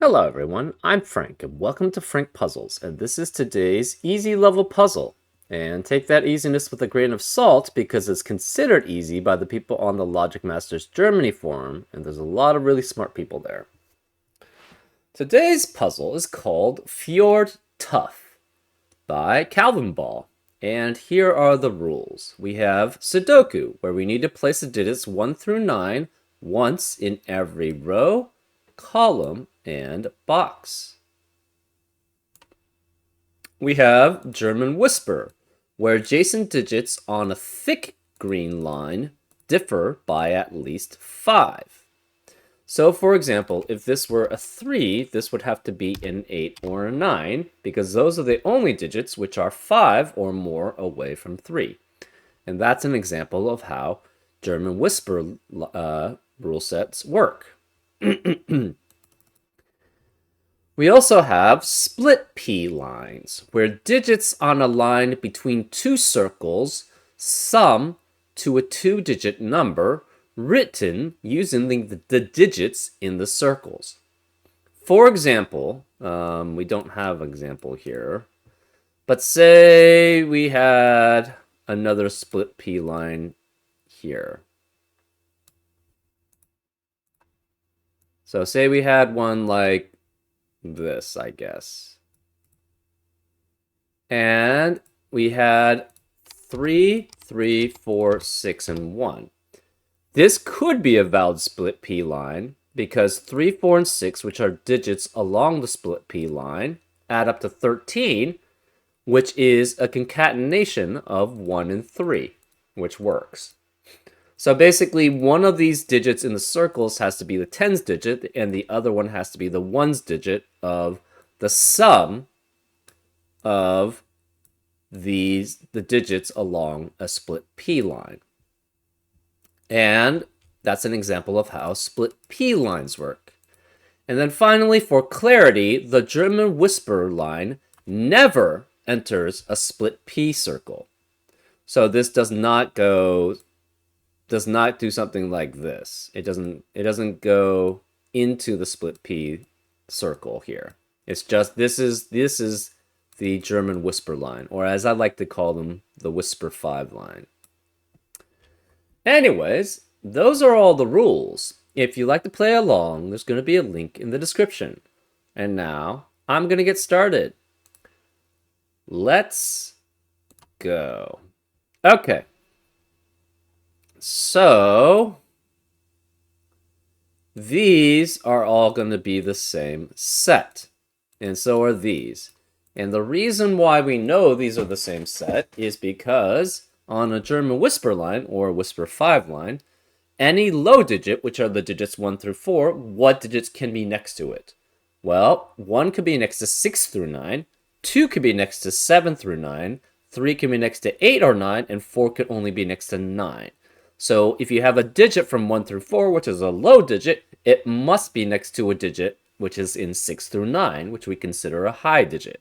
Hello everyone, I'm Frank and welcome to Frank Puzzles, and this is today's easy level puzzle. And take that easiness with a grain of salt because it's considered easy by the people on the Logic Masters Germany forum, and there's a lot of really smart people there. Today's puzzle is called Fjord Tough by Calvin Ball. And here are the rules. We have Sudoku, where we need to place the digits 1 through 9 once in every row, column, and box. We have German Whisper, where adjacent digits on a thick green line differ by at least 5. So, for example, if this were a 3, this would have to be an 8 or a 9, because those are the only digits which are 5 or more away from 3. And that's an example of how German Whisper rule sets work. We also have split P lines, where digits on a line between two circles sum to a two-digit number written using the digits in the circles. For example, we don't have an example here, but say we had another split P line here. So say we had one like this, I guess. And we had 3, 3, 4, 6, and 1. This could be a valid split P line because 3, 4, and 6, which are digits along the split P line, add up to 13, which is a concatenation of 1 and 3, which works. So basically, one of these digits in the circles has to be the tens digit, and the other one has to be the ones digit of the sum of the digits along a split P line. And that's an example of how split P lines work. And then finally, for clarity, the German Whisper line never enters a split P circle. So this does not do something like this. It doesn't go into the split P circle here. It's just this is the German Whisper line, or as I like to call them, the Whisper 5 line. Anyways, those are all the rules. If you like to play along, there's going to be a link in the description. And now, I'm going to get started. Let's go. Okay. So, these are all going to be the same set. And so are these. And the reason why we know these are the same set is because on a German Whisper line, or Whisper 5 line, any low digit, which are the digits 1 through 4, what digits can be next to it? Well, 1 could be next to 6 through 9, 2 could be next to 7 through 9, 3 can be next to 8 or 9, and 4 could only be next to 9. So if you have a digit from 1 through 4, which is a low digit, it must be next to a digit which is in 6 through 9, which we consider a high digit.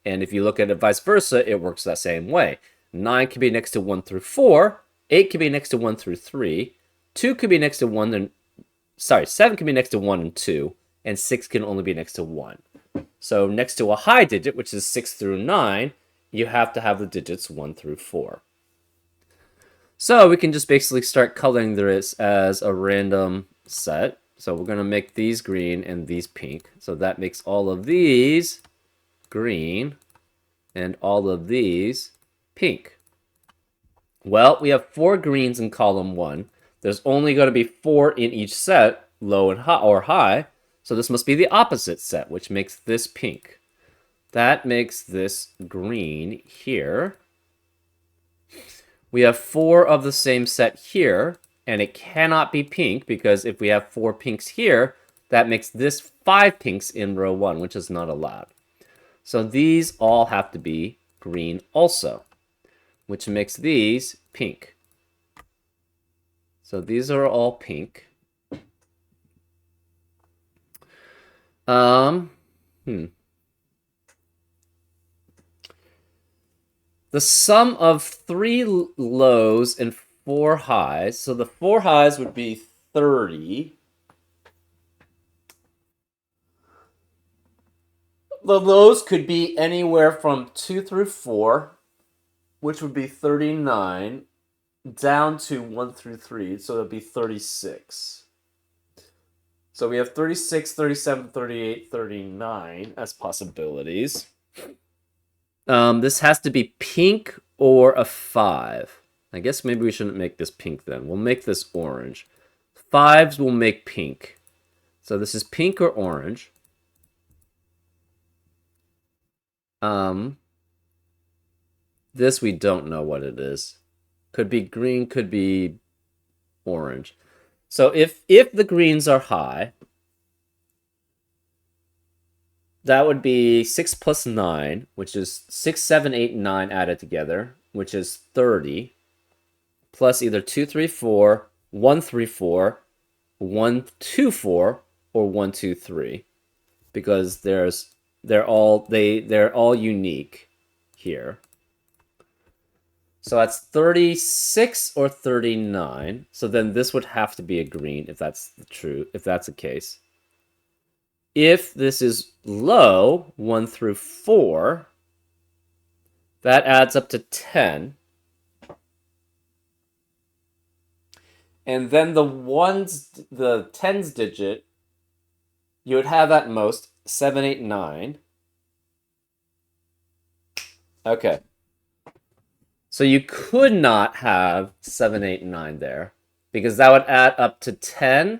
And if you look at it vice versa, it works that same way. 9 can be next to 1 through 4, 8 can be next to 1 through 3, 2 can be next to 1 and 7 can be next to 1 and 2, and 6 can only be next to 1. So next to a high digit, which is 6 through 9, you have to have the digits 1 through 4. So we can just basically start coloring this as a random set. So we're going to make these green and these pink. So that makes all of these green and all of these pink. Well, we have 4 greens in column 1. There's only going to be 4 in each set, low and high, or high. So this must be the opposite set, which makes this pink. That makes this green here. We have 4 of the same set here, and it cannot be pink because if we have 4 pinks here, that makes this 5 pinks in row 1, which is not allowed. So these all have to be green also, which makes these pink. So these are all pink. The sum of 3 lows and 4 highs. So the 4 highs would be 30. the lows could be anywhere from 2 through 4, which would be 39, down to 1 through 3, so it would be 36. So we have 36, 37, 38, 39 as possibilities. This has to be pink or a 5. I guess maybe we shouldn't make this pink then. We'll make this orange. 5s will make pink. So this is pink or orange. This we don't know what it is. Could be green, could be orange. So if the greens are high, that would be 6 plus 9, which is 6, 7, 8, 9 added together, which is 30, plus either 2, 3, 4, 1, 3, 4, 1, 2, 4, or 1, 2, 3, because they're all unique here. So that's 36 or 39. So then this would have to be a green if that's the case. If this is low, 1 through 4, that adds up to 10. And then the tens digit, you would have at most 7, 8, 9. Okay. So you could not have 7, 8, 9 there, because that would add up to 10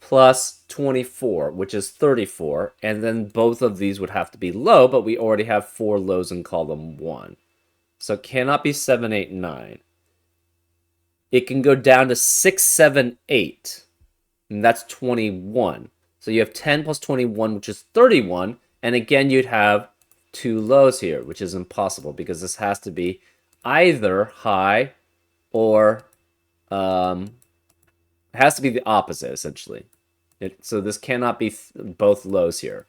plus 24, which is 34, and then both of these would have to be low, but we already have 4 lows in column 1. So it cannot be 7, 8, 9. It can go down to 6, 7, 8, and that's 21. So you have 10 plus 21, which is 31, and again you'd have 2 lows here, which is impossible because this has to be either high or it has to be the opposite, essentially. So this cannot be both lows here.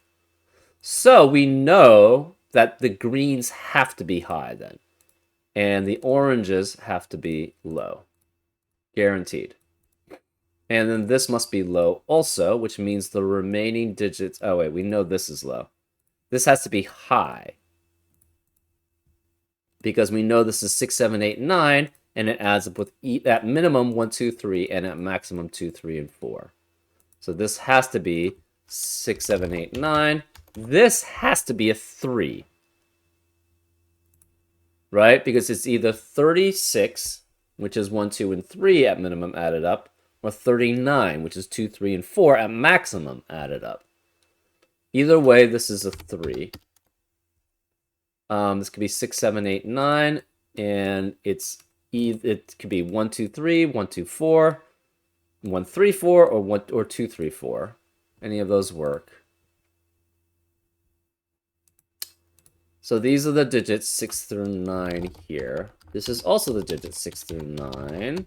So we know that the greens have to be high then, and the oranges have to be low. Guaranteed. And then this must be low also, which means the remaining digits... Oh, wait, we know this is low. This has to be high, because we know this is 6, 7, 8, 9, and it adds up with at minimum 1, 2, 3, and at maximum 2, 3, and 4. So this has to be 6, 7, 8, 9. This has to be a 3, right? Because it's either 36, which is 1, 2, and 3 at minimum added up, or 39, which is 2, 3, and 4 at maximum added up. Either way, this is a 3. This could be 6, 7, 8, 9, and it could be 1, 2, 3, 1, 2, 4, 1, 3, 4, or 2, 3, 4. Any of those work. So these are the digits 6 through 9 here. This is also the digits 6 through 9,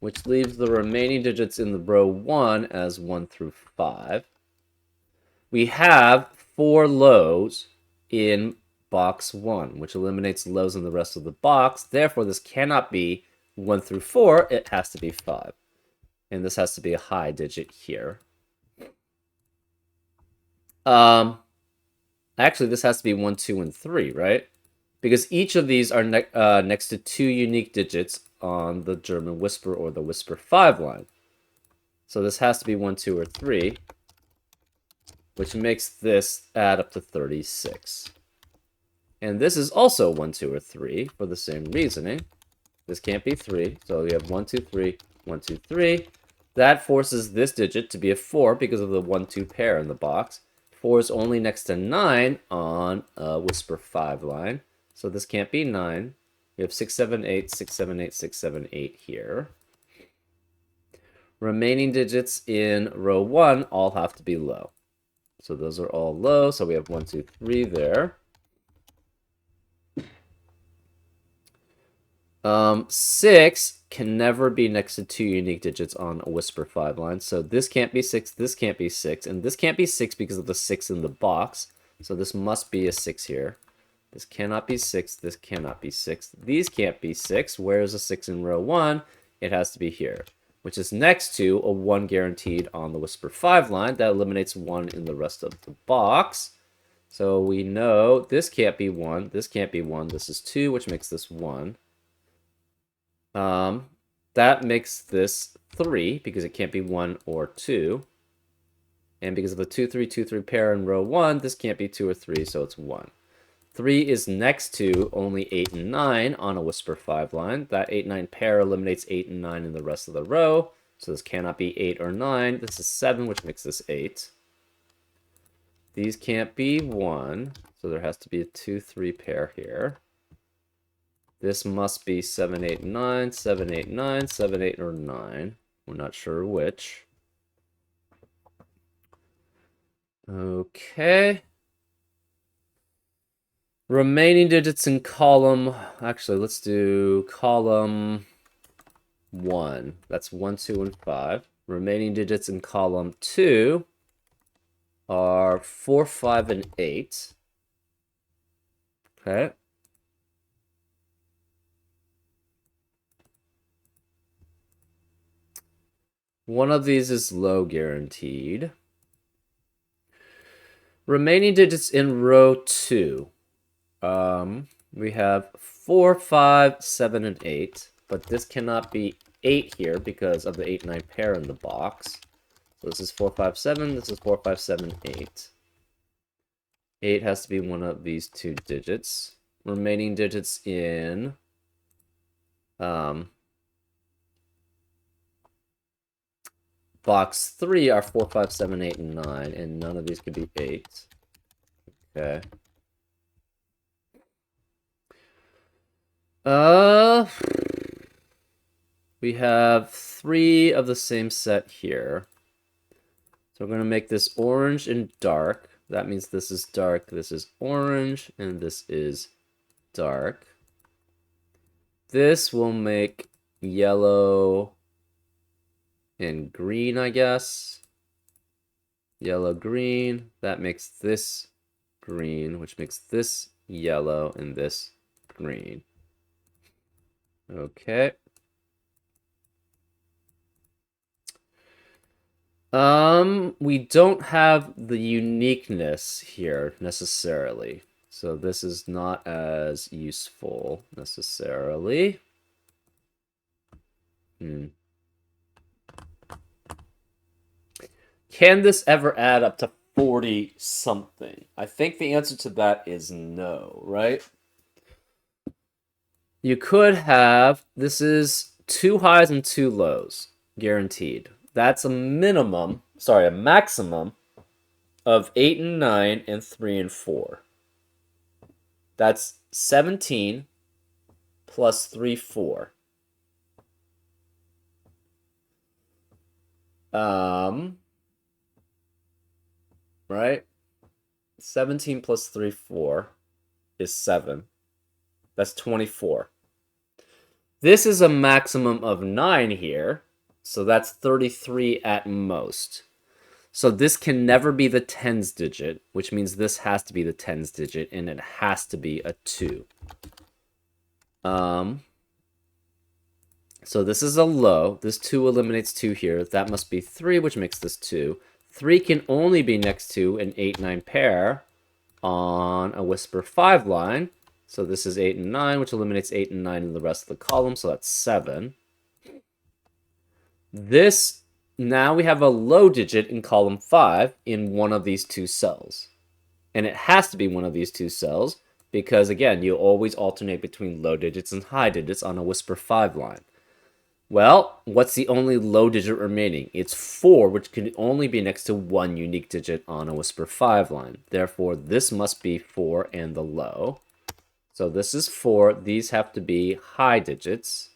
which leaves the remaining digits in the row 1 as 1 through 5. We have 4 lows in box 1, which eliminates lows in the rest of the box. Therefore, this cannot be 1 through 4. It has to be 5. And this has to be a high digit here. Actually, this has to be 1, 2, and 3, right? Because each of these are next to 2 unique digits on the German Whisper or the Whisper 5 line. So this has to be 1, 2, or 3, which makes this add up to 36. And this is also 1, 2, or 3 for the same reasoning. This can't be 3, so we have 1, 2, 3, 1, 2, 3. That forces this digit to be a 4 because of the 1, 2 pair in the box. 4 is only next to 9 on a Whisper 5 line, so this can't be 9. We have 6, 7, 8, 6, 7, 8, 6, 7, 8 here. Remaining digits in row 1 all have to be low. So those are all low, so we have 1, 2, 3 there. 6 can never be next to 2 unique digits on a Whisper 5 line. So this can't be 6, this can't be 6, and this can't be 6 because of the 6 in the box. So this must be a 6 here. This cannot be 6, this cannot be 6. These can't be 6. Where's a 6 in row 1? It has to be here. which is next to a 1 guaranteed on the Whisper 5 line. That eliminates 1 in the rest of the box. So we know this can't be 1, this can't be 1, this is 2, which makes this 1. That makes this 3, because it can't be 1 or 2. And because of the 2, 3, 2, 3 pair in row 1, this can't be 2 or 3, so it's 1. 3 is next to only 8 and 9 on a Whisper 5 line. That 8, 9 pair eliminates 8 and 9 in the rest of the row. So this cannot be 8 or 9. This is 7, which makes this 8. These can't be 1, so there has to be a 2, 3 pair here. This must be 7, 8, 9, 7, 8, 9, 7, 8, or 9. We're not sure which. Okay. Remaining digits in column... Actually, let's do column 1. That's 1, 2, and 5. Remaining digits in column 2 are 4, 5, and 8. Okay. One of these is low guaranteed. Remaining digits in row 2. We have 4, 5, 7, and 8. But this cannot be 8 here because of the 8, 9 pair in the box. So this is 4, 5, 7. This is 4, 5, 7, 8. 8 has to be one of these 2 digits. Remaining digits in box 3 are 4, 5, 7, 8, and 9, and none of these could be 8. Okay. We have 3 of the same set here. So we're going to make this orange and dark. That means this is dark, this is orange, and this is dark. This will make yellow and green, I guess. Yellow, green. That makes this green, which makes this yellow and this green. Okay. We don't have the uniqueness here necessarily. So this is not as useful necessarily. Can this ever add up to 40 something? I think the answer to that is no, right? You could have, this is 2 highs and 2 lows, guaranteed. That's a maximum of 8 and 9 and 3 and 4. That's 17 plus 3, 4. Right? 17 plus 3, 4 is 7. That's 24. This is a maximum of 9 here, so that's 33 at most. So this can never be the tens digit, which means this has to be the tens digit, and it has to be a 2. So this is a low. This 2 eliminates 2 here. That must be 3, which makes this 2. 3 can only be next to an 8, 9 pair on a Whisper 5 line. So this is 8 and 9, which eliminates 8 and 9 in the rest of the column, so that's 7. This, now we have a low digit in column 5 in one of these 2 cells. And it has to be one of these 2 cells because, again, you always alternate between low digits and high digits on a Whisper 5 line. Well, what's the only low digit remaining? It's 4, which can only be next to one unique digit on a Whisper 5 line. Therefore, this must be 4 and the low. So this is 4. These have to be high digits.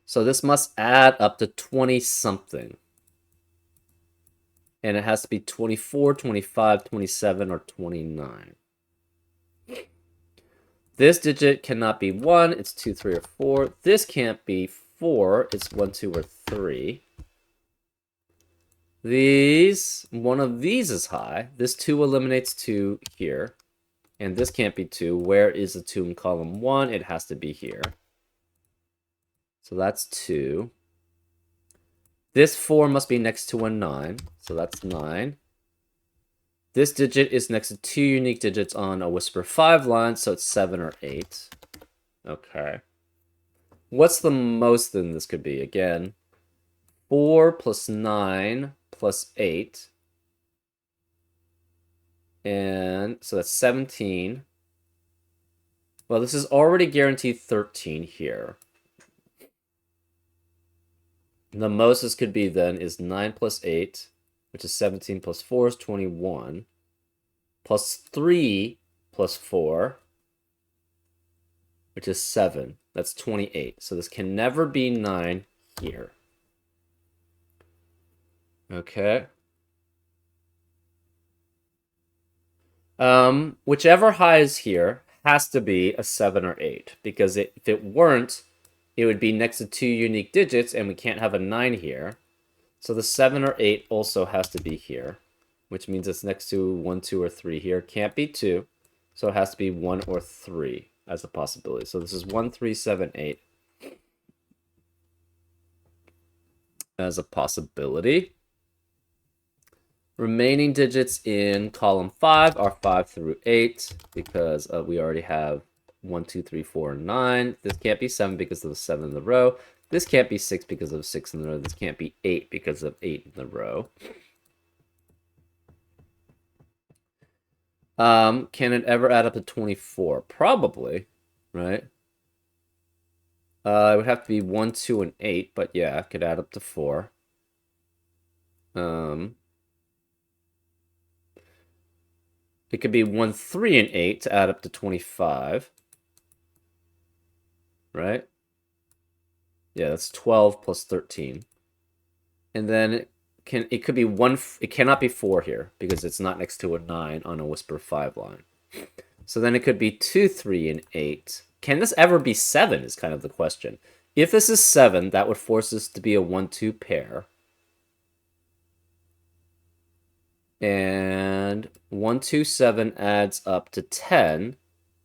So this must add up to 20-something. And it has to be 24, 25, 27, or 29. This digit cannot be 1. It's 2, 3, or 4. This can't be 4. It's 1, 2, or 3. One of these is high. This 2 eliminates 2 here. And this can't be 2. Where is the 2 in column 1? It has to be here. So that's 2. This 4 must be next to a 9. So that's 9. This digit is next to 2 unique digits on a Whisper 5 line, so it's 7 or 8. Okay. What's the most then this could be? Again, 4 plus 9 plus 8. And so that's 17. Well, this is already guaranteed 13 here. The most this could be then is 9 plus 8, which is 17 plus 4 is 21, plus 3 plus 4, which is 7. That's 28. So this can never be 9 here. Okay. Whichever high is here has to be a 7 or 8, because if it weren't, it would be next to 2 unique digits, and we can't have a 9 here. So the 7 or 8 also has to be here, which means it's next to 1, 2, or 3 here. Can't be 2, so it has to be 1 or 3 as a possibility. So this is 1, 3, 7, 8 as a possibility. Remaining digits in column 5 are 5 through 8, because we already have 1, 2, 3, 4, and 9. This can't be 7 because of the 7 in the row. This can't be 6 because of 6 in the row. This can't be 8 because of 8 in the row. Can it ever add up to 24? Probably, right? It would have to be 1, 2, and 8, but yeah, it could add up to 4. It could be 1, 3, and 8 to add up to 25. Right? Yeah, that's 12 plus 13. And then it could be 1, it cannot be 4 here, because it's not next to a 9 on a Whisper 5 line. So then it could be 2, 3, and 8. Can this ever be 7 is kind of the question. If this is 7, that would force this to be a 1, 2 pair. And 1, 2, 7 adds up to 10,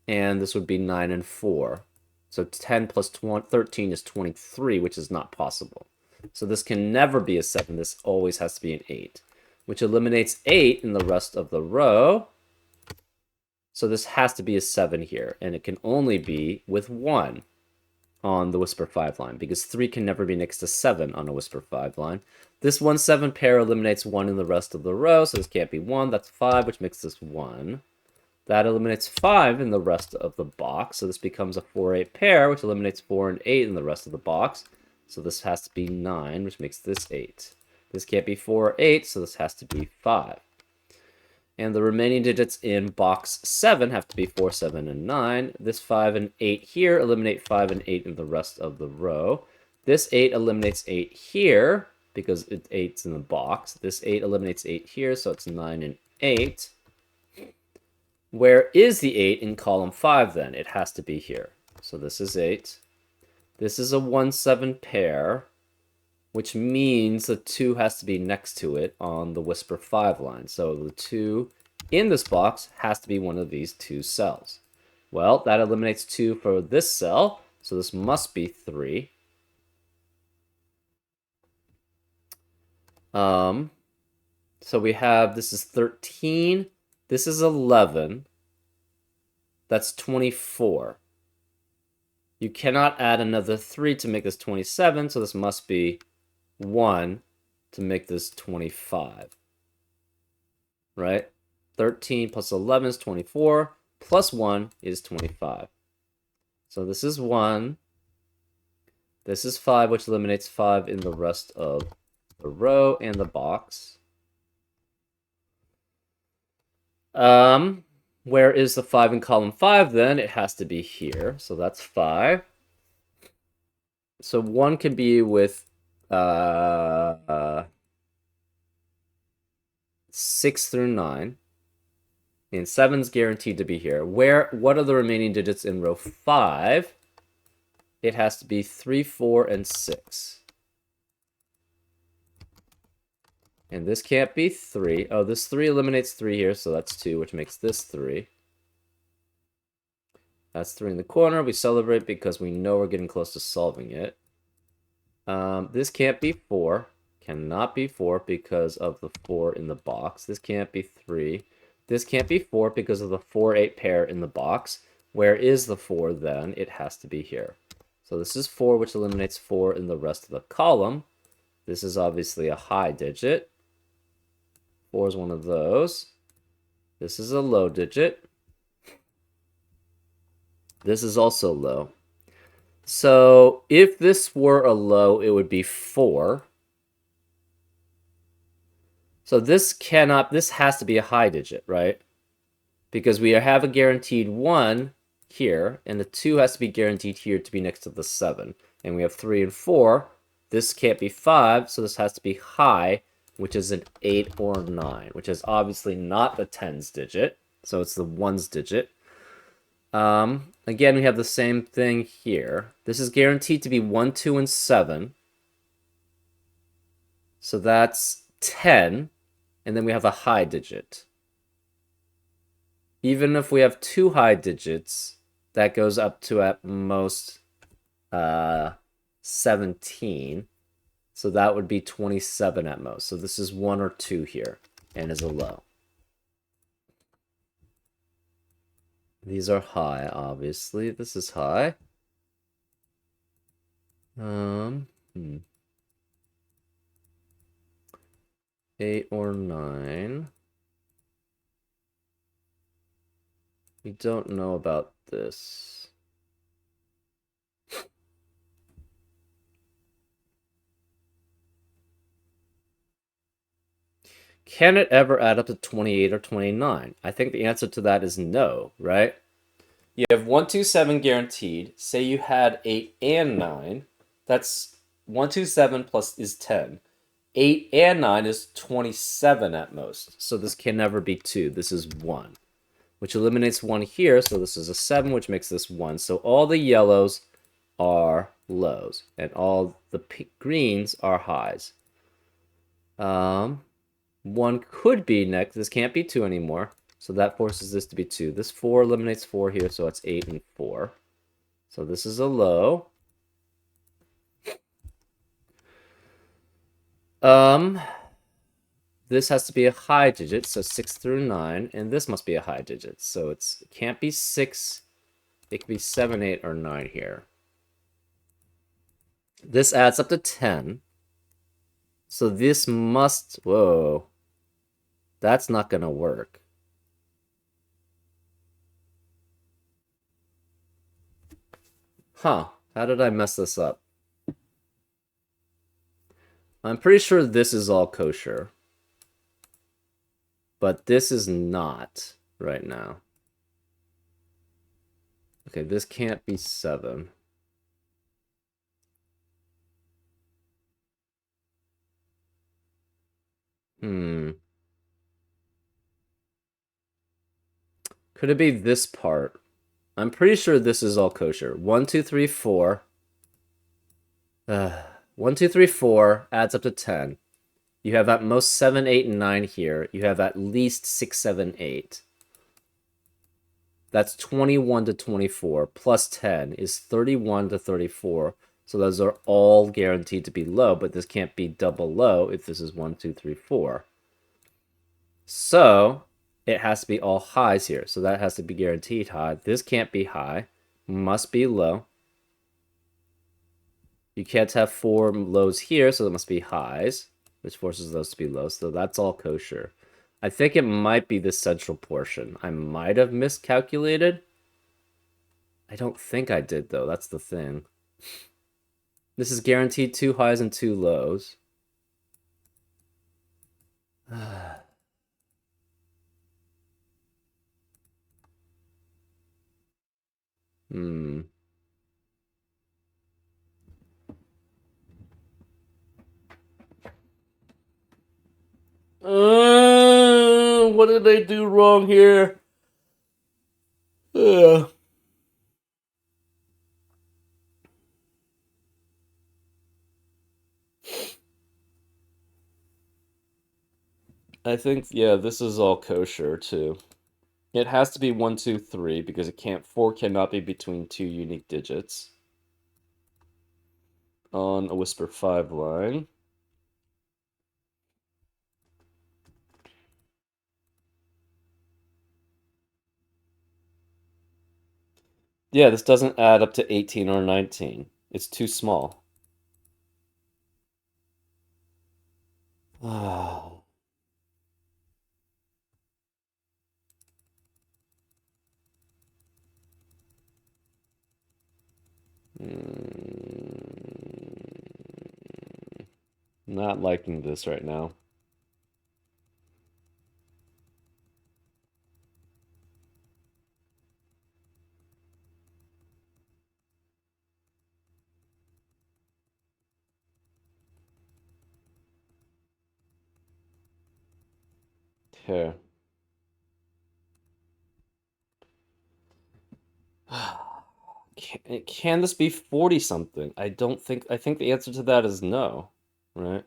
and this would be 9 and 4. So 10 plus 13 is 23, which is not possible. So this can never be a 7. This always has to be an 8, which eliminates 8 in the rest of the row. So this has to be a 7 here, and it can only be with 1 on the Whisper 5 line, because 3 can never be next to 7 on a Whisper 5 line. This 1, 7 pair eliminates 1 in the rest of the row, so this can't be 1. That's 5, which makes this 1. That eliminates 5 in the rest of the box, so this becomes a 4, 8 pair, which eliminates 4 and 8 in the rest of the box. So this has to be 9, which makes this 8. This can't be 4 or 8, so this has to be 5. And the remaining digits in box 7 have to be 4, 7, and 9. This 5 and 8 here eliminate 5 and 8 in the rest of the row. This 8 eliminates 8 here, because 8's in the box. This 8 eliminates 8 here, so it's 9 and 8. Where is the 8 in column 5 then? It has to be here. So this is 8. This is a 1, 7 pair, which means the 2 has to be next to it on the Whisper 5 line. So the 2 in this box has to be one of these 2 cells. Well, that eliminates 2 for this cell, so this must be 3. So we have, this is 13, this is 11, that's 24. You cannot add another 3 to make this 27, so this must be 1 to make this 25. Right? 13 plus 11 is 24, plus 1 is 25. So this is 1. This is 5, which eliminates 5 in the rest of the row and the box. Where is the 5 in column 5 then? It has to be here. So that's 5. So 1 can be with 6 through 9. And 7's guaranteed to be here. What are the remaining digits in row 5? It has to be 3, 4, and 6. And this can't be 3. Oh, this 3 eliminates 3 here, so that's 2, which makes this 3. That's 3 in the corner. We celebrate because we know we're getting close to solving it. This can't be 4. Cannot be 4 because of the 4 in the box. This can't be 3. This can't be 4 because of the 4-8 pair in the box. Where is the 4 then? It has to be here. So this is 4, which eliminates 4 in the rest of the column. This is obviously a high digit. 4 is one of those. This is a low digit. This is also low. So if this were a low, it would be 4. So this has to be a high digit, right? Because we have a guaranteed 1 here, and the 2 has to be guaranteed here to be next to the 7. And we have 3 and 4. This can't be 5, so this has to be high, which is an 8 or 9, which is obviously not the tens digit, so it's the ones digit. Again, we have the same thing here. This is guaranteed to be 1, 2, and 7. So that's 10, and then we have a high digit. Even if we have 2 high digits, that goes up to at most 17. So that would be 27 at most. So this is 1 or 2 here, and is a low. These are high, obviously. This is high. 8 or 9. We don't know about this. Can it ever add up to 28 or 29? I think the answer to that is no, right? You have 1, 2, 7 guaranteed. Say you had 8 and 9. That's 1, 2, 7 plus is 10. 8 and 9 is 27 at most. So this can never be 2. This is 1, which eliminates 1 here. So this is a 7, which makes this 1. So all the yellows are lows, and all the greens are highs. 1 could be next. This can't be 2 anymore. So that forces this to be 2. This 4 eliminates 4 here, so it's 8 and 4. So this is a low. This has to be a high digit, so 6 through 9, and this must be a high digit. So it can't be 6. It could be 7, 8, or 9 here. This adds up to 10. So this must... Whoa. That's not going to work. Huh. How did I mess this up? I'm pretty sure this is all kosher. But this is not right now. Okay, this can't be 7. Could it be this part? I'm pretty sure this is all kosher. 1, 2, 3, 4. 1, 2, 3, 4 adds up to 10. You have at most 7, 8, and 9 here. You have at least 6, 7, 8. That's 21 to 24 plus 10 is 31 to 34. So those are all guaranteed to be low, but this can't be double low if this is 1, 2, 3, 4. So it has to be all highs here. So that has to be guaranteed high. This can't be high. Must be low. You can't have 4 lows here, so it must be highs, which forces those to be low. So that's all kosher. I think it might be the central portion. I might have miscalculated. I don't think I did, though. That's the thing. This is guaranteed 2 highs and 2 lows. What did I do wrong here? I think, yeah, this is all kosher, too. It has to be 1, 2, 3, because 4 cannot be between 2 unique digits. on a Whisper 5 line. Yeah, this doesn't add up to 18 or 19. It's too small. Ah. Not liking this right now. Okay. Can this be 40 something? I think the answer to that is no, right?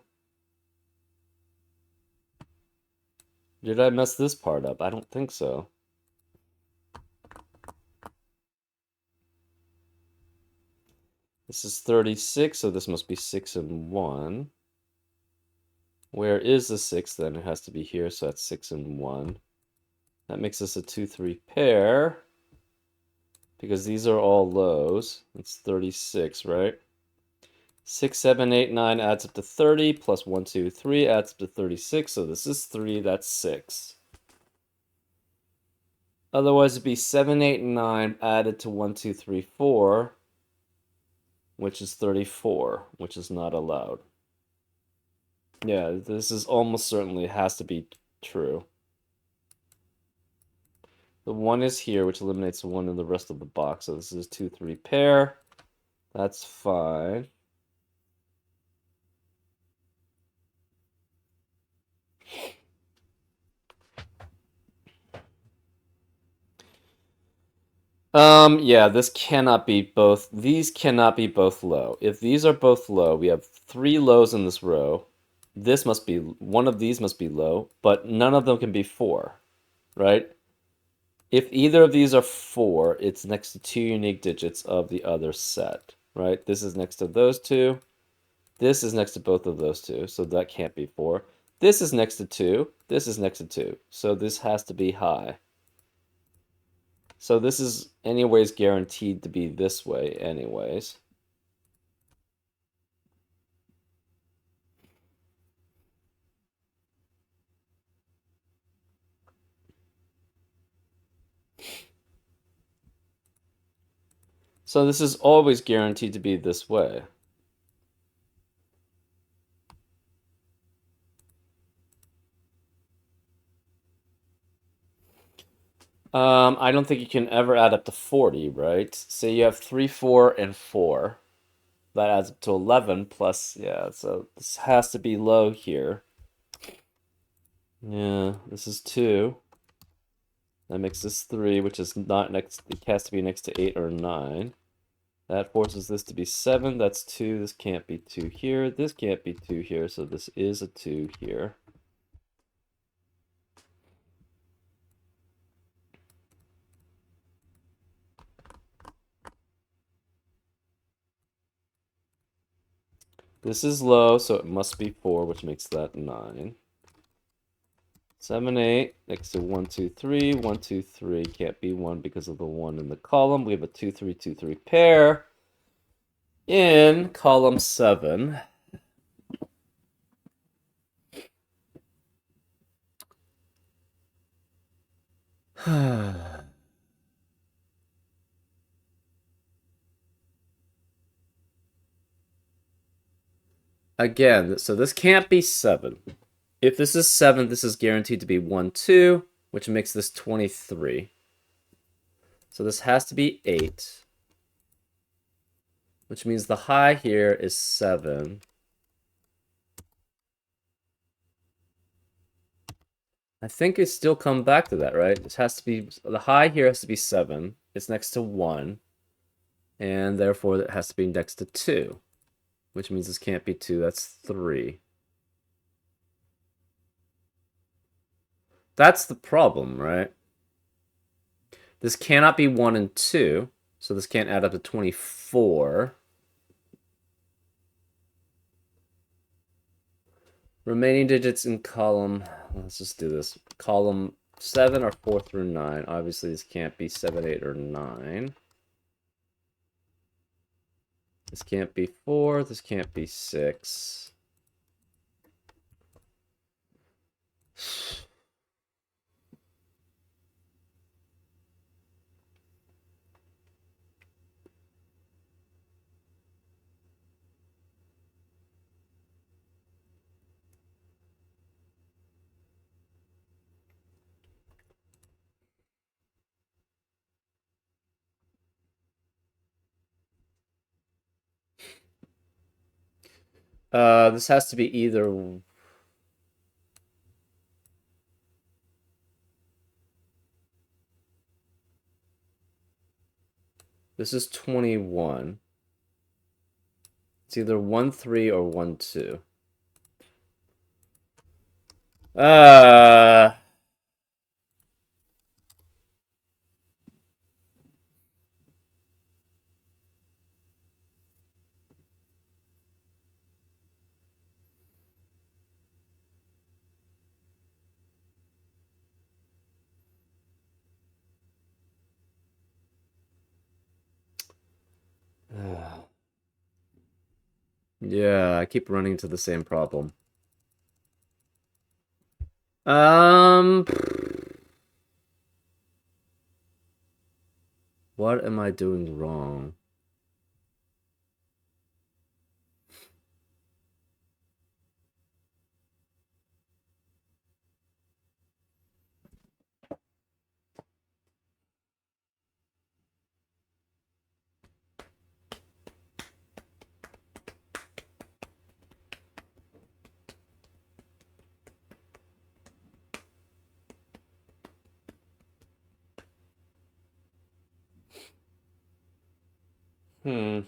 Did I mess this part up? I don't think so. This is 36, so this must be 6 and 1. Where is the 6 then? It has to be here, so that's 6 and 1. That makes us a 2-3 pair. Because these are all lows. It's 36, right? 6, 7, 8, 9 adds up to 30, plus 1, 2, 3 adds up to 36, so this is 3, that's 6. Otherwise, it'd be 7, 8, and 9 added to 1, 2, 3, 4, which is 34, which is not allowed. Yeah, this is almost certainly has to be true. The 1 is here, which eliminates the 1 in the rest of the box, so this is 2, 3 pair. That's fine. Yeah, this cannot be both. These cannot be both low. If these are both low, we have 3 lows in this row. This must be, one of these must be low, but none of them can be 4, right? If either of these are 4, it's next to 2 unique digits of the other set, right? This is next to those two. This is next to both of those two, so that can't be 4. This is next to 2. This is next to 2, so this has to be high. So this is anyways guaranteed to be this way anyways. So this is always guaranteed to be this way. I don't think you can ever add up to 40, right? Say you have 3, 4, and 4. That adds up to 11 plus, yeah, so this has to be low here. Yeah, this is 2. That makes this 3, which is not next, it has to be next to 8 or 9. That forces this to be 7, that's 2, this can't be 2 here, this can't be 2 here, so this is a 2 here. This is low, so it must be 4, which makes that 9. 7, 8, next to 1, 2, 3, 1, 2, 3. Can't be 1 because of the 1 in the column. We have a 2, 3, 2, 3 pair in column 7. Again, so this can't be 7. If this is 7, this is guaranteed to be 1, 2, which makes this 23. So this has to be 8, which means the high here is 7. I think it still come back to that, right? It has to be, the high here has to be 7. It's next to 1. And therefore it has to be next to 2. Which means this can't be 2, that's 3. That's the problem, right? This cannot be 1 and 2, so this can't add up to 24. Remaining digits in column, let's just do this. Column 7 are 4 through 9. Obviously, this can't be 7, 8, or 9. This can't be 4. This can't be 6. This has to be either... This is 21. It's either 1, 3 or 1, 2. Uh... Yeah, I keep running into the same problem. What am I doing wrong? I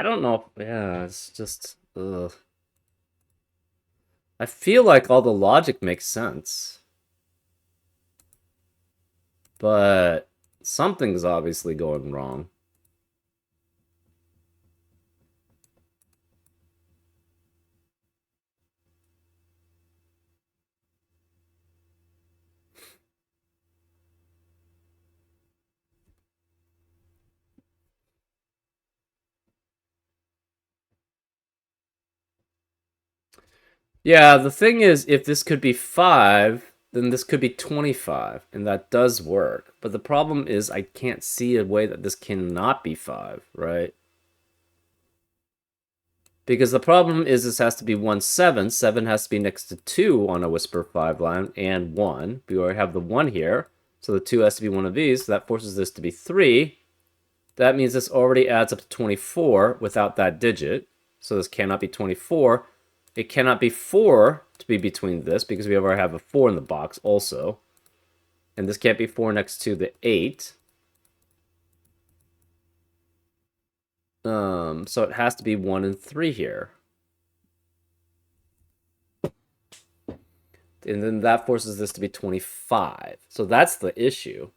don't know. Yeah, it's just... Ugh. I feel like all the logic makes sense. But something's obviously going wrong. Yeah, the thing is, if this could be 5, then this could be 25, and that does work. But the problem is I can't see a way that this cannot be 5, right? Because the problem is this has to be 1, 7. 7 has to be next to 2 on a Whisper 5 line, and 1. We already have the 1 here, so the 2 has to be one of these, so that forces this to be 3. That means this already adds up to 24 without that digit, so this cannot be 24. It cannot be 4 to be between this, because we already have a 4 in the box also. And this can't be 4 next to the 8. So it has to be 1 and 3 here. And then that forces this to be 25. So that's the issue.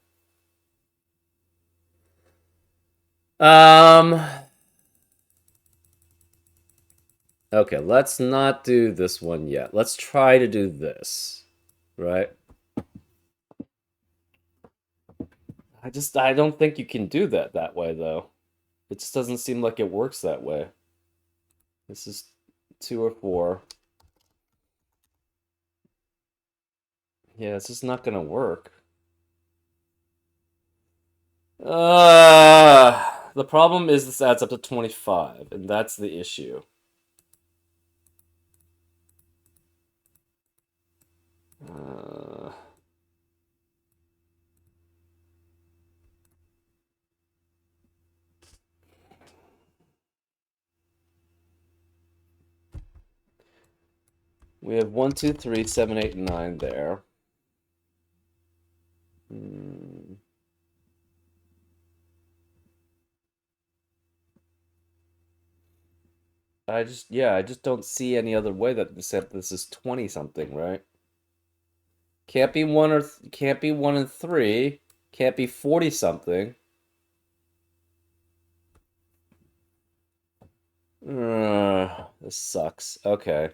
Okay, let's not do this one yet. Let's try to do this, right? I don't think you can do that way, though. It just doesn't seem like it works that way. This is 2 or 4. Yeah, it's just not gonna work. The problem is this adds up to 25, and that's the issue. We have 1, 2, 3, 7, 8, 9 there. I just don't see any other way that this is 20 something, right? Can't be 1 or can't be 1 and 3, can't be 40 something. This This sucks. Okay.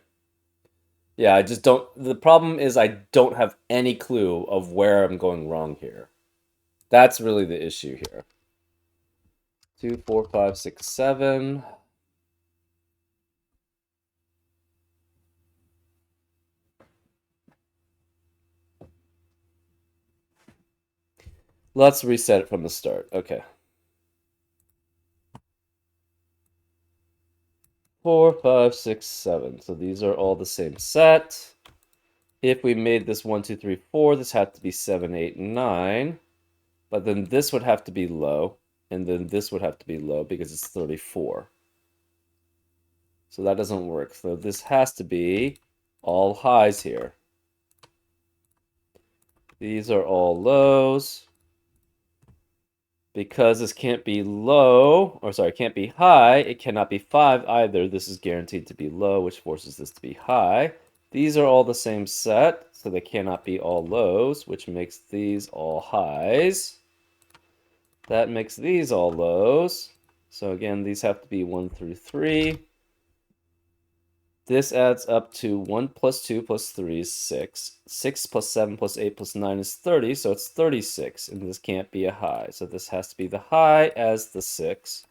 Yeah, I just don't... The problem is I don't have any clue of where I'm going wrong here. That's really the issue here. 2, 4, 5, 6, 7. Let's reset it from the start. Okay. 4, 5, 6, 7. So these are all the same set. If we made this 1, 2, 3, 4, this had to be 7, 8, 9. But then this would have to be low. And then this would have to be low because it's 34. So that doesn't work. So this has to be all highs here. These are all lows. Because this can't be low, or sorry, can't be high, it cannot be 5 either. This is guaranteed to be low, which forces this to be high. These are all the same set, so they cannot be all lows, which makes these all highs. That makes these all lows. So again, these have to be 1 through 3. This adds up to 1 plus 2 plus 3 is 6. 6 plus 7 plus 8 plus 9 is 30, so it's 36, and this can't be a high. So this has to be the high as the 6.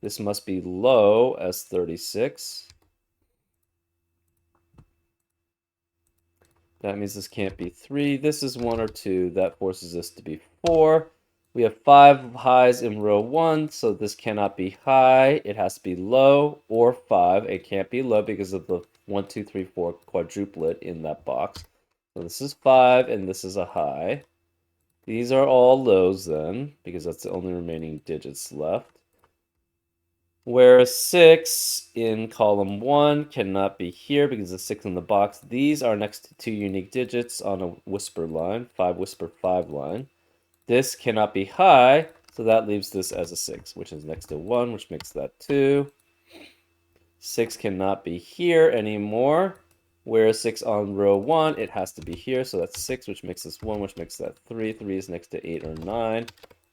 This must be low as 36. That means this can't be 3. This is 1 or 2. That forces this to be 4. We have 5 highs in row 1, so this cannot be high. It has to be low or 5. It can't be low because of the 1, 2, 3, 4 quadruplet in that box. So this is 5, and this is a high. These are all lows then, because that's the only remaining digits left. Whereas 6 in column 1 cannot be here because the 6 in the box. These are next to 2 unique digits on a whisper line, 5 whisper 5 line. This cannot be high, so that leaves this as a 6, which is next to 1, which makes that 2. 6 cannot be here anymore. Whereas 6 on row 1, it has to be here, so that's 6, which makes this 1, which makes that 3. 3 is next to 8 or 9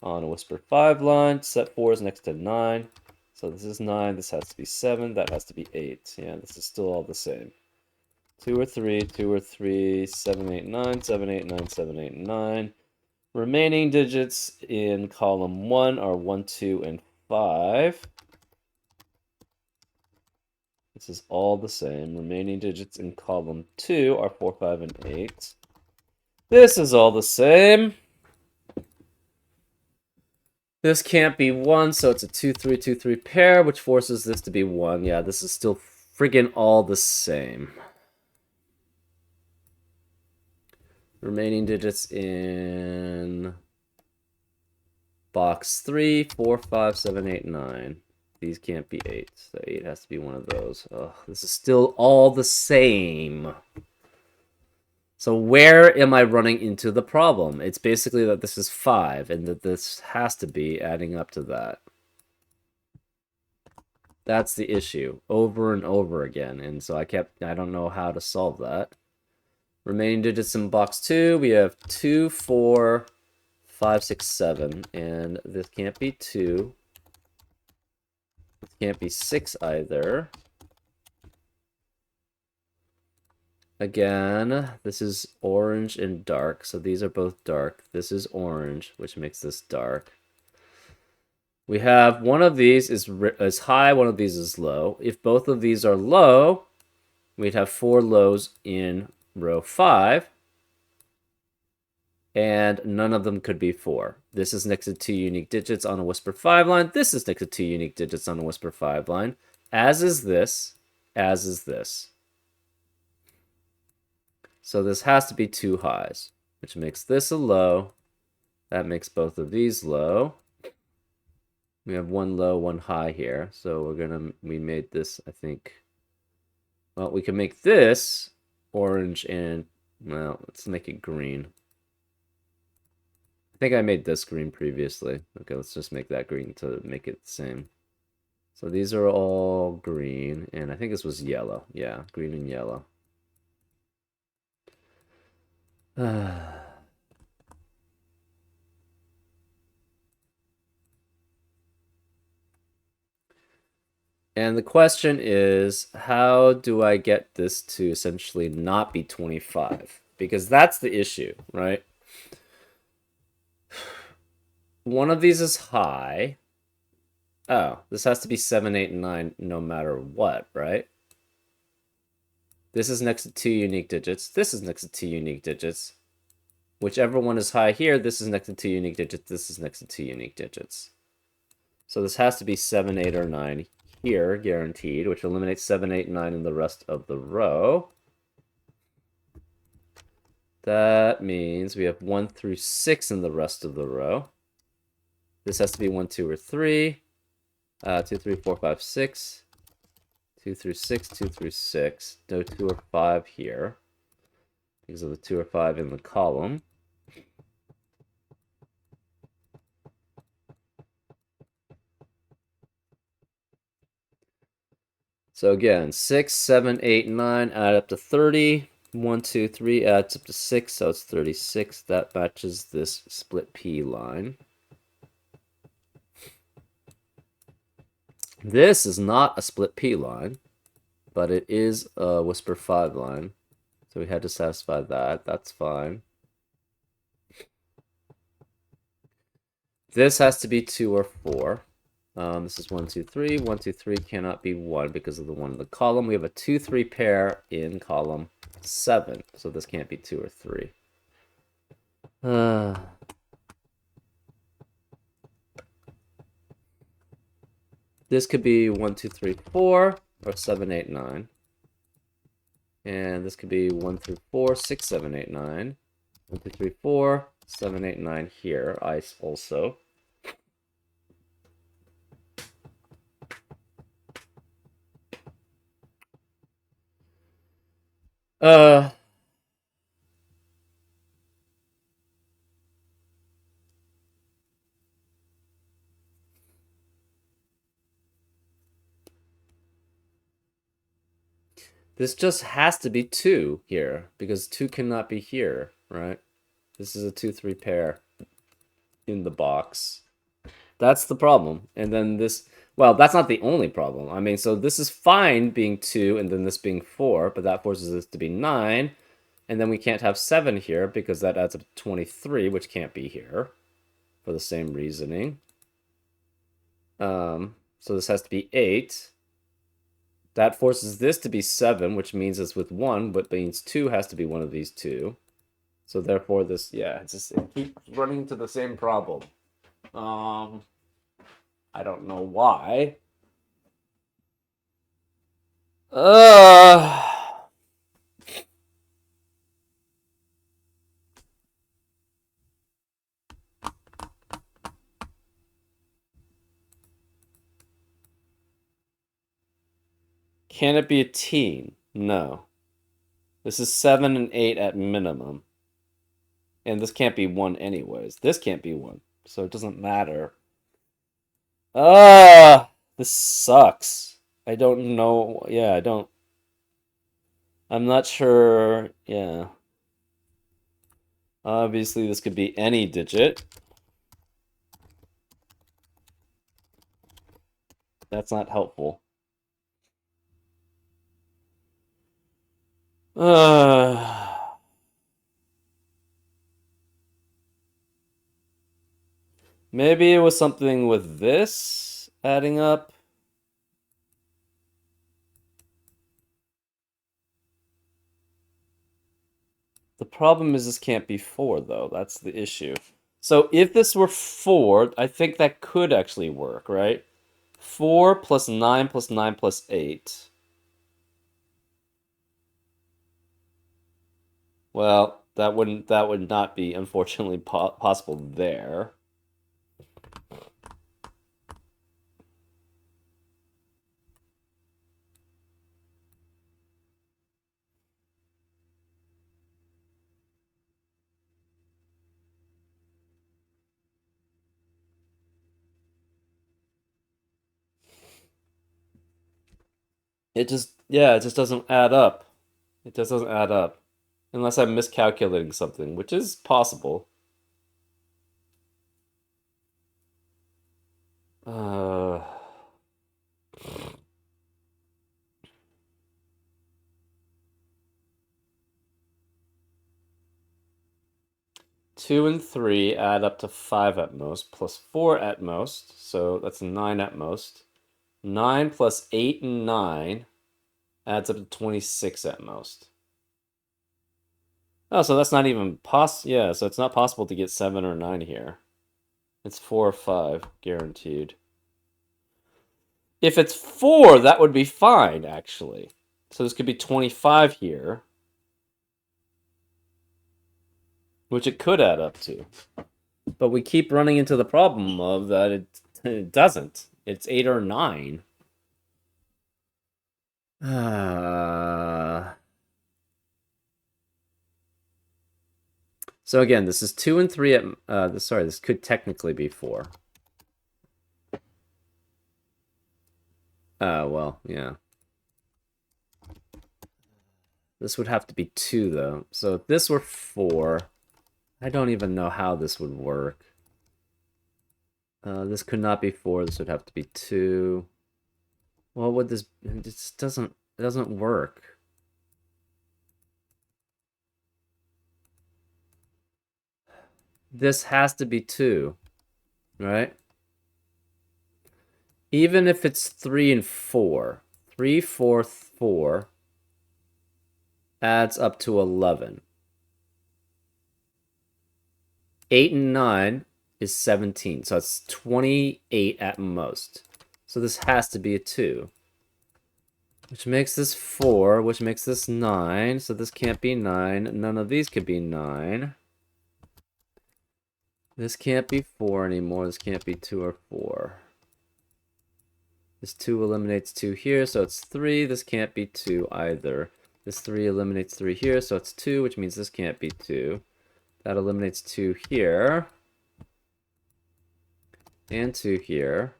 on a whisper 5 line. Set 4 is next to 9. So this is 9, this has to be 7, that has to be 8. Yeah, this is still all the same. 2 or 3, 2 or 3, 7, 8, 9, 7, 8, 9, 7, 8, 9. Remaining digits in column 1 are 1, 2, and 5. This is all the same. Remaining digits in column 2 are 4, 5, and 8. This is all the same. This can't be 1, so it's a 2, 3, 2, 3 pair, which forces this to be 1. Yeah, this is still friggin' all the same. Remaining digits in box 3, 4, 5, 7, 8, 9. These can't be 8, so 8 has to be one of those. Ugh, this is still all the same. So where am I running into the problem? It's basically that this is 5, and that this has to be adding up to that. That's the issue, over and over again, and so I don't know how to solve that. Remaining digits in box 2, we have 2, 4, 5, 6, 7, and this can't be 2. This can't be 6 either. Again, this is orange and dark, so these are both dark. This is orange, which makes this dark. We have one of these is high, one of these is low. If both of these are low, we'd have 4 lows in row 5, and none of them could be 4. This is next to 2 unique digits on a whisper 5 line. This is next to 2 unique digits on a whisper 5 line, as is this, as is this. So this has to be 2 highs, which makes this a low. That makes both of these low. We have 1 low, 1 high here. So we made this, I think, well, we can make this orange and, well, let's make it green. I think I made this green previously. Okay, let's just make that green to make it the same. So these are all green, and I think this was yellow. Yeah, green and yellow. And the question is, how do I get this to essentially not be 25? Because that's the issue, right? One of these is high. Oh, this has to be 7, 8, and 9 no matter what, right? This is next to 2 unique digits. This is next to 2 unique digits. Whichever one is high here, this is next to 2 unique digits. This is next to 2 unique digits. So this has to be 7, 8, or 9 here, guaranteed, which eliminates 7, 8, 9 in the rest of the row. That means we have 1 through 6 in the rest of the row. This has to be 1, 2, or 3. 2, 3, 4, 5, 6. 2 through 6, 2 through 6. No 2 or 5 here because of the 2 or 5 in the column. So again, 6, 7, 8, 9 add up to 30. 1, 2, 3 adds up to 6, so it's 36. That matches this split P line. This is not a split P line, but it is a whisper 5 line. So we had to satisfy that. That's fine. This has to be 2 or 4. This is 1, 2, 3. 1, 2, 3 cannot be 1 because of the 1 in the column. We have a 2, 3 pair in column 7. So this can't be 2 or 3. This could be 1, 2, 3, 4, or 7, 8, 9. And this could be 1 through 4, 6, 7, 8, 9. 1, 2, 3, 4, 7, 8, 9 here. Ice also. This just has to be 2 here, because 2 cannot be here, right? This is a 2, 3 pair in the box. That's the problem. And then this, well, that's not the only problem. I mean, so this is fine being 2 and then this being 4, but that forces this to be 9. And then we can't have 7 here because that adds up to 23, which can't be here for the same reasoning. So this has to be 8. That forces this to be 7, which means it's with 1, but means 2 has to be one of these two. So therefore this, yeah, it keeps running into the same problem. I don't know why. Can it be a teen? No. This is 7 and 8 at minimum. And this can't be 1 anyways. This can't be 1. So it doesn't matter. This sucks. I don't know. Yeah, I don't. I'm not sure. Yeah. Obviously, this could be any digit. That's not helpful. Maybe it was something with this adding up. The problem is this can't be 4, though. That's the issue. So if this were 4, I think that could actually work, right? 4 plus 9 plus 9 plus 8. Well, that would not be, unfortunately, possible there. It just, yeah, it just doesn't add up. It just doesn't add up. Unless I'm miscalculating something, which is possible. Uh, 2 and 3 add up to 5 at most, plus 4 at most, so that's 9 at most. 9 plus 8 and 9 adds up to 26 at most. Oh, so that's not even yeah, so it's not possible to get 7 or 9 here. It's 4 or 5, guaranteed. If it's 4, that would be fine, actually. So this could be 25 here, which it could add up to. But we keep running into the problem of that it doesn't. It's 8 or 9. So again, this is 2 and 3 at... sorry, this could technically be 4. Well, yeah. This would have to be 2, though. So if this were 4, I don't even know how this would work. This could not be 4. This would have to be 2. Well, would this... It just doesn't work. This has to be 2, right? Even if it's 3 and 4. 3, 4, 4 adds up to 11. 8 and 9 is 17, so it's 28 at most. So this has to be a 2. Which makes this 4, which makes this 9, so this can't be 9. None of these could be 9. This can't be 4 anymore, this can't be 2 or 4. This 2 eliminates 2 here, so it's 3. This can't be 2 either. This 3 eliminates 3 here, so it's 2, which means this can't be 2. That eliminates 2 here. And 2 here.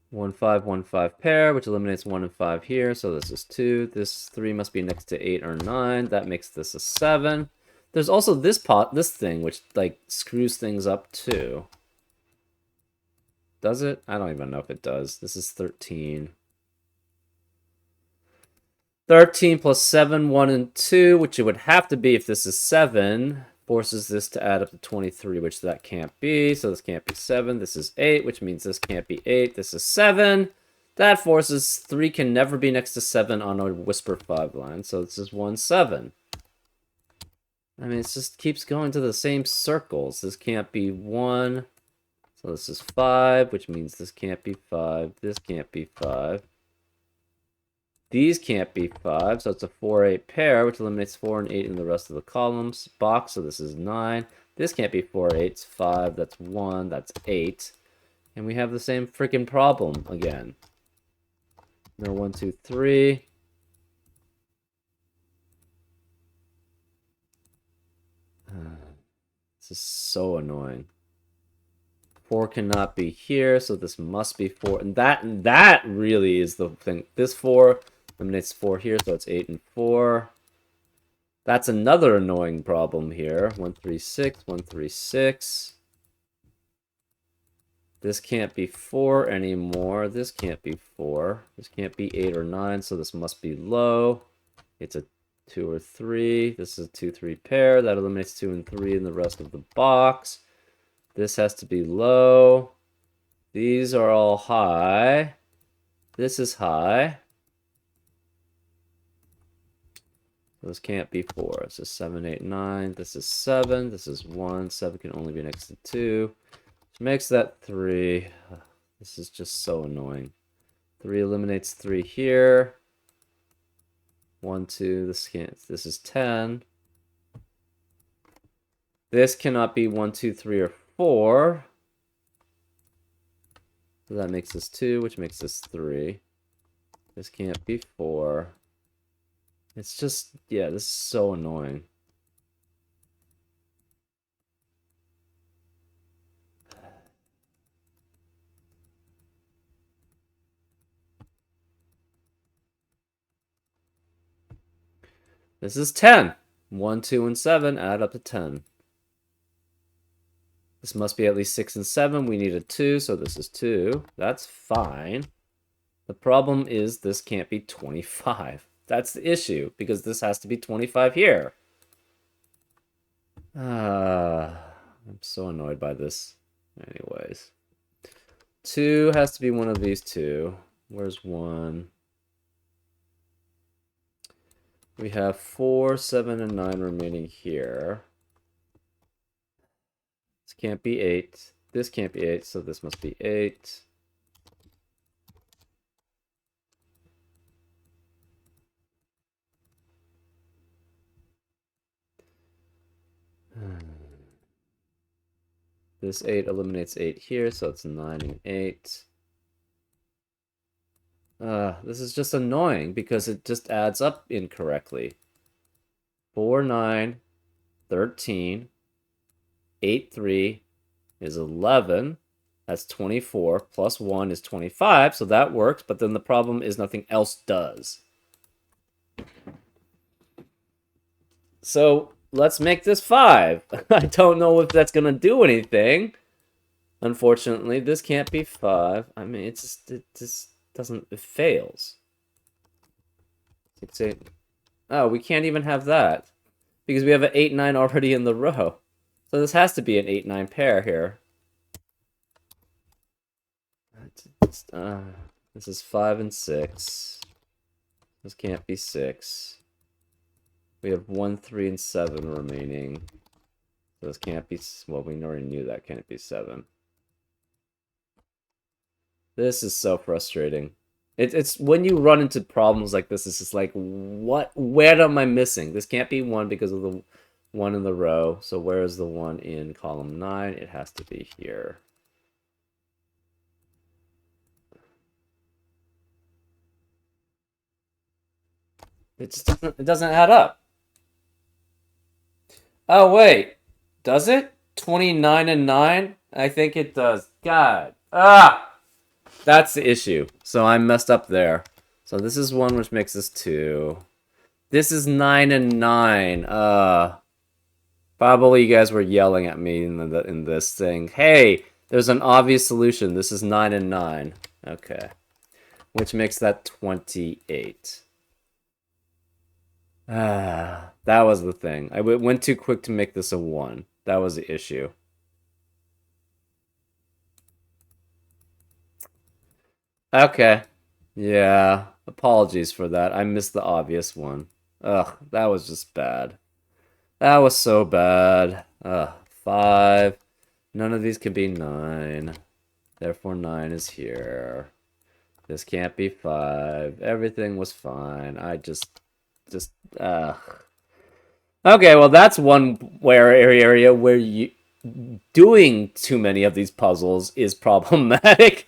1, 5, 1, 5 pair, which eliminates 1 and 5 here, so this is 2. This 3 must be next to 8 or 9. That makes this a 7. There's also this thing, which, like, screws things up, too. Does it? I don't even know if it does. This is 13. 13 plus 7, 1 and 2, which it would have to be if this is 7, forces this to add up to 23, which that can't be. So this can't be 7. This is 8, which means this can't be 8. This is 7. That forces 3 can never be next to 7 on a Whisper 5 line. So this is 1, 7. I mean, it just keeps going to the same circles. This can't be 1. So this is 5, which means this can't be 5. This can't be 5. These can't be 5, so it's a 4, 8 pair, which eliminates 4 and 8 in the rest of the columns box, so this is 9. This can't be 4, 8, it's 5, that's 1, that's 8. And we have the same freaking problem again. No 1, 2, 3. This is so annoying. 4 cannot be here, so this must be 4. And that really is the thing. This 4 eliminates 4 here, so it's 8 and 4. That's another annoying problem here. 1, 3, 6, 1, 3, 6. This can't be 4 anymore. This can't be 4. This can't be 8 or 9, so this must be low. It's a 2 or 3. This is a 2, 3 pair. That eliminates 2 and 3 in the rest of the box. This has to be low. These are all high. This is high. This can't be 4. This is 7, 8, 9. This is 7. This is 1. 7 can only be next to 2. Which makes that 3. This is just so annoying. 3 eliminates 3 here. 1, 2. This can't. This is 10. This cannot be 1, 2, 3, or 4. So that makes this 2, which makes this 3. This can't be 4. It's just, yeah, this is so annoying. This is 10. 1, 2, and 7 add up to 10. This must be at least 6 and 7. We need a 2, so this is 2. That's fine. The problem is this can't be 25. That's the issue, because this has to be 25 here. I'm so annoyed by this. Anyways. 2 has to be one of these two. Where's 1? We have 4, 7, and 9 remaining here. This can't be 8. This can't be 8, so this must be 8. This 8 eliminates 8 here, so it's 9 and 8. This is just annoying because it just adds up incorrectly. 4, 9, 13, 8, 3 is 11. That's 24, plus 1 is 25, so that works, but then the problem is nothing else does. So, let's make this 5. I don't know if that's going to do anything. Unfortunately, this can't be 5. I mean, it just doesn't, it fails. 6, 8. Oh, we can't even have that. Because we have an 8, 9 already in the row. So this has to be an 8, 9 pair here. This is 5 and 6. This can't be 6. We have 1, 3, and 7 remaining. So this can't be... Well, we already knew that can't be 7. This is so frustrating. It's when you run into problems like this, it's just like, what? Where am I missing? This can't be 1 because of the 1 in the row. So where is the 1 in column 9? It has to be here. It doesn't add up. Oh, wait. Does it? 29 and 9? I think it does. God. That's the issue. So I messed up there. So this is 1, which makes this 2. This is 9 and 9. Probably you guys were yelling at me in this thing. Hey, there's an obvious solution. This is 9 and 9. Okay. Which makes that 28. That was the thing. I went too quick to make this a 1. That was the issue. Okay. Yeah. Apologies for that. I missed the obvious one. Ugh, that was just bad. That was so bad. 5. None of these can be 9. Therefore, 9 is here. This can't be 5. Everything was fine. Okay, well, that's one area where you doing too many of these puzzles is problematic.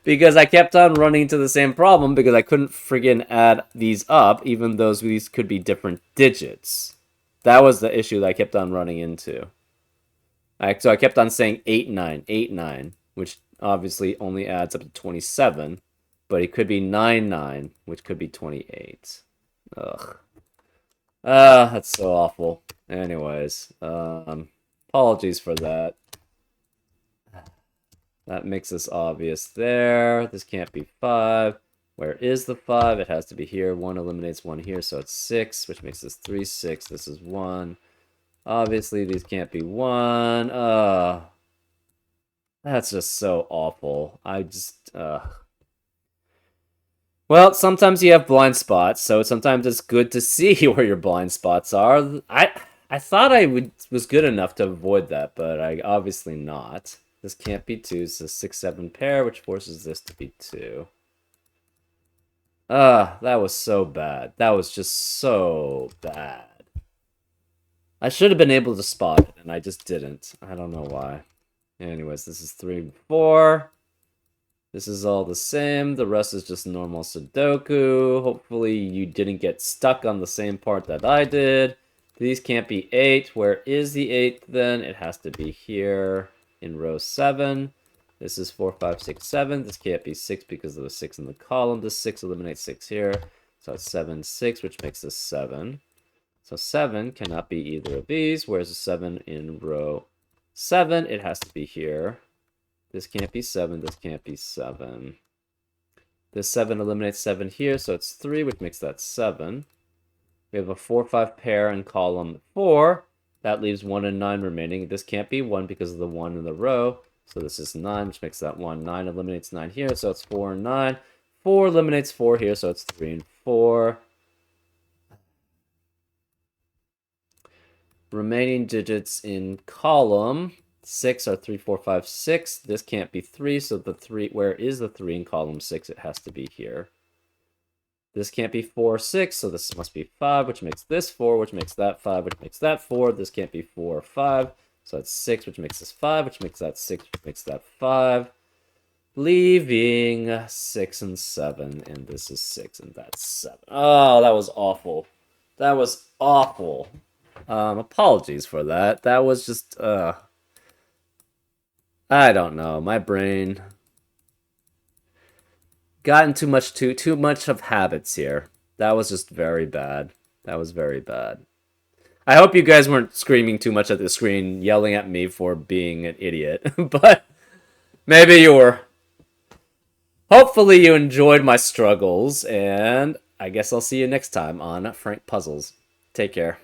Because I kept on running into the same problem because I couldn't friggin' add these up, even though these could be different digits. That was the issue that I kept on running into. So I kept on saying 8, 9, 8, 9, which obviously only adds up to 27, but it could be 9, 9, which could be 28. Ugh. That's so awful. Anyways, apologies for that. That makes this obvious there. This can't be 5. Where is the 5? It has to be here. 1 eliminates 1 here, so it's 6, which makes this 3, 6. This is 1. Obviously, these can't be 1. That's just so awful. Well, sometimes you have blind spots, so sometimes it's good to see where your blind spots are. I thought I was good enough to avoid that, but I obviously not. This can't be 2, so 6, 7 pair, which forces this to be 2. That was so bad. That was just so bad. I should have been able to spot it, and I just didn't. I don't know why. Anyways, this is 3 and 4. This is all the same. The rest is just normal Sudoku. Hopefully you didn't get stuck on the same part that I did. These can't be 8. Where is the 8 then? It has to be here in row 7. This is 4, 5, 6, 7. This can't be 6 because of the 6 in the column. This 6 eliminates 6 here. So it's 7, 6, which makes this 7. So 7 cannot be either of these. Where's the 7 in row 7? It has to be here. This can't be 7. This can't be 7. This 7 eliminates 7 here, so it's 3, which makes that 7. We have a 4, 5 pair in column 4. That leaves 1 and 9 remaining. This can't be 1 because of the 1 in the row. So this is 9, which makes that 1. 9 eliminates 9 here, so it's 4 and 9. 4 eliminates 4 here, so it's 3 and 4. Remaining digits in column 6 are 3, 4, 5, 6. This can't be 3, so the 3, where is the 3 in column 6? It has to be here. This can't be 4, 6, so this must be 5, which makes this 4, which makes that 5, which makes that 4. This can't be 4 or 5, so that's 6, which makes this 5, which makes that 6, which makes that 5. Leaving 6 and 7, and this is 6, and that's 7. Oh, that was awful. That was awful. Apologies for that. That was just, I don't know. My brain gotten too much of habits here. That was just very bad. That was very bad. I hope you guys weren't screaming too much at the screen, yelling at me for being an idiot, but maybe you were. Hopefully you enjoyed my struggles, and I guess I'll see you next time on Frank Puzzles. Take care.